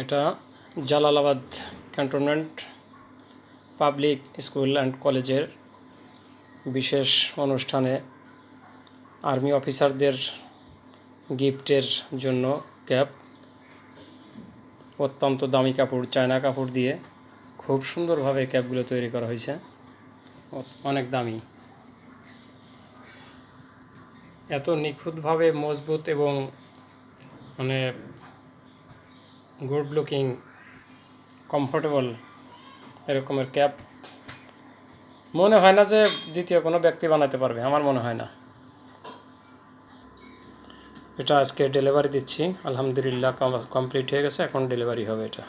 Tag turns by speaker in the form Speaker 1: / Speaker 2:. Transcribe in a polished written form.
Speaker 1: এটা Jalalabad cantonment public school and কলেজের বিশেষ অনুষ্ঠানে আর্মি অফিসারদের গিফটের জন্য ক্যাপ। অত্যন্ত দামি কাপড়, চায়না কাপড় দিয়ে খুব সুন্দরভাবে ক্যাপগুলো তৈরি করা হয়েছে, অনেক দামি। এত নিখুঁতভাবে মজবুত এবং মানে গুড লুকিং, কমফোর্টেবল এরকমের ক্যাপ মনে হয় না যে দ্বিতীয় কোনো ব্যক্তি বানাতে পারবে, আমার মনে হয় না। এটা আজকে ডেলিভারি দিচ্ছি, আলহামদুলিল্লাহ কমপ্লিট হয়ে গেছে, এখন ডেলিভারি হবে এটা।